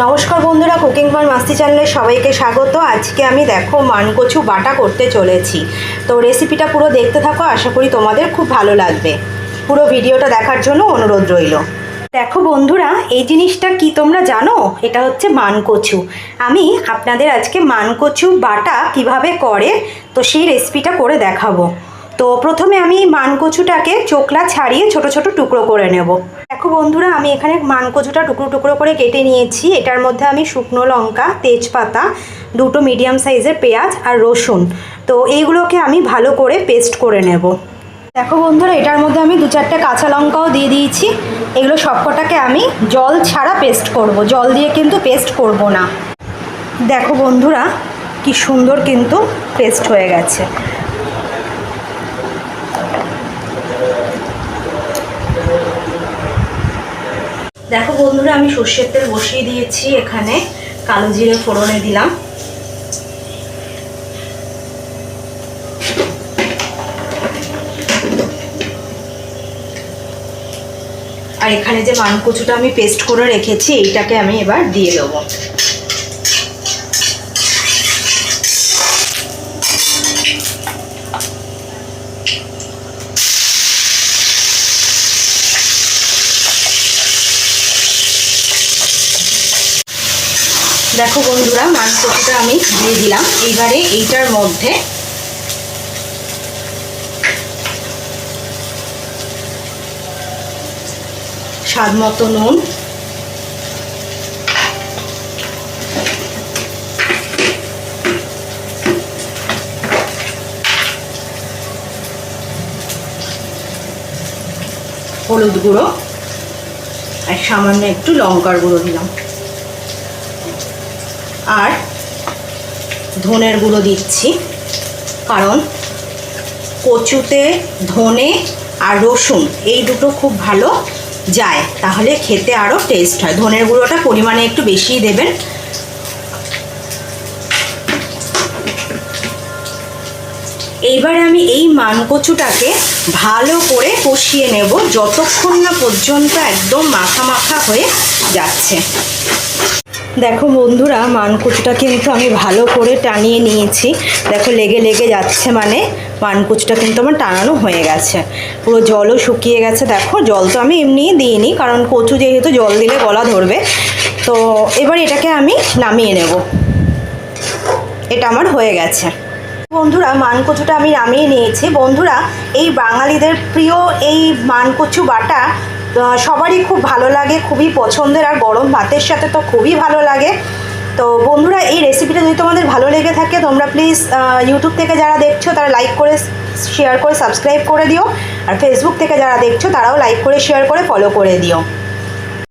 নমস্কার বন্ধুরা, cooking for মাস্তি চ্যানেলে সবাইকে স্বাগত। আজকে আমি দেখো মানকচু বাটা করতে চলেছি। তো রেসিপিটা পুরো দেখতে থাকো, আশা করি তোমাদের খুব ভালো লাগবে। পুরো ভিডিওটা দেখার জন্য অনুরোধ রইল। দেখো বন্ধুরা, এই জিনিসটা কি তোমরা জানো? এটা হচ্ছে মানকচু। আমি আপনাদের আজকে মানকচু বাটা কিভাবে করে তো সেই রেসিপিটা করে দেখাবো। তো প্রথমে আমি মানকচুটাকে চোকলা ছাড়িয়ে ছোট ছোট টুকরো করে নেব। দেখো বন্ধুরা, আমি এখানে মানকচুটা টুকরো টুকরো করে কেটে নিয়েছি। এটার মধ্যে আমি শুকনো লঙ্কা, তেজপাতা, দুটো মিডিয়াম সাইজের পেঁয়াজ আর রসুন, তো এইগুলোকে আমি ভালো করে পেস্ট করে নেব। দেখো বন্ধুরা, এটার মধ্যে আমি 2-4টে কাঁচা লঙ্কাও দিয়ে দিয়েছি। এগুলো সবকটাকে আমি জল ছাড়া পেস্ট করব, জল দিয়ে কিন্তু পেস্ট করব না। দেখো বন্ধুরা, কি সুন্দর কিন্তু পেস্ট হয়ে গেছে। দেখো বন্ধুরা, আমি সর্ষের তেল বসিয়ে দিয়েছি। এখানে কালো জিরে ফোড়নে দিলাম, আর এখানে যে মানকচুটা আমি পেস্ট করে রেখেছি এইটাকে আমি এবার দিয়ে দেবো। দেখো বন্ধুরা, মানকচুটা আমি দিয়ে দিলাম। এইবারে এইটার মধ্যে স্বাদ মতো নুন, হলুদ গুঁড়ো আর সামান্য একটু লঙ্কার গুঁড়ো দিলাম, আর ধনের গুঁড়ো দিচ্ছি, কারণ কচুতে ধনে আর রসুন এই দুটো খুব ভালো যায়, তাহলে খেতে আরও টেস্ট হয়। ধনের গুঁড়োটা পরিমাণে একটু বেশিই দেবেন। এইবারে আমি এই মানকচুটাকে ভালো করে কষিয়ে নেব, যতক্ষণ না পর্যন্ত একদম মাখা মাখা হয়ে যাচ্ছে। দেখো বন্ধুরা, মানকচুটা কিন্তু আমি ভালো করে টানিয়ে নিয়েছি। দেখো লেগে লেগে যাচ্ছে, মানে মানকচুটা কিন্তু আমার টানানো হয়ে গেছে। পুরো জলও শুকিয়ে গেছে। দেখো, জল তো আমি এমনিই দিইনি, কারণ কচু যেহেতু জল দিলে গলা ধরবে। তো এবার এটাকে আমি নামিয়ে নেব। এটা আমার হয়ে গেছে। বন্ধুরা, মানকচুটা আমি নামিয়ে নিয়েছি। বন্ধুরা, এই বাঙালিদের প্রিয় এই মানকচু বাটা সবারই খুব ভালো লাগে, খুবই পছন্দের, আর গরম ভাতের সাথে তো খুবই ভালো লাগে। তো বন্ধুরা, এই রেসিপিটা যদি তোমাদের ভালো লেগে থাকে, তোমরা প্লিজ ইউটিউব থেকে যারা দেখছো তারা লাইক করে, শেয়ার করে, সাবস্ক্রাইব করে দিও। আর ফেসবুক থেকে যারা দেখছো তারাও লাইক করে, শেয়ার করে, ফলো করে দিও।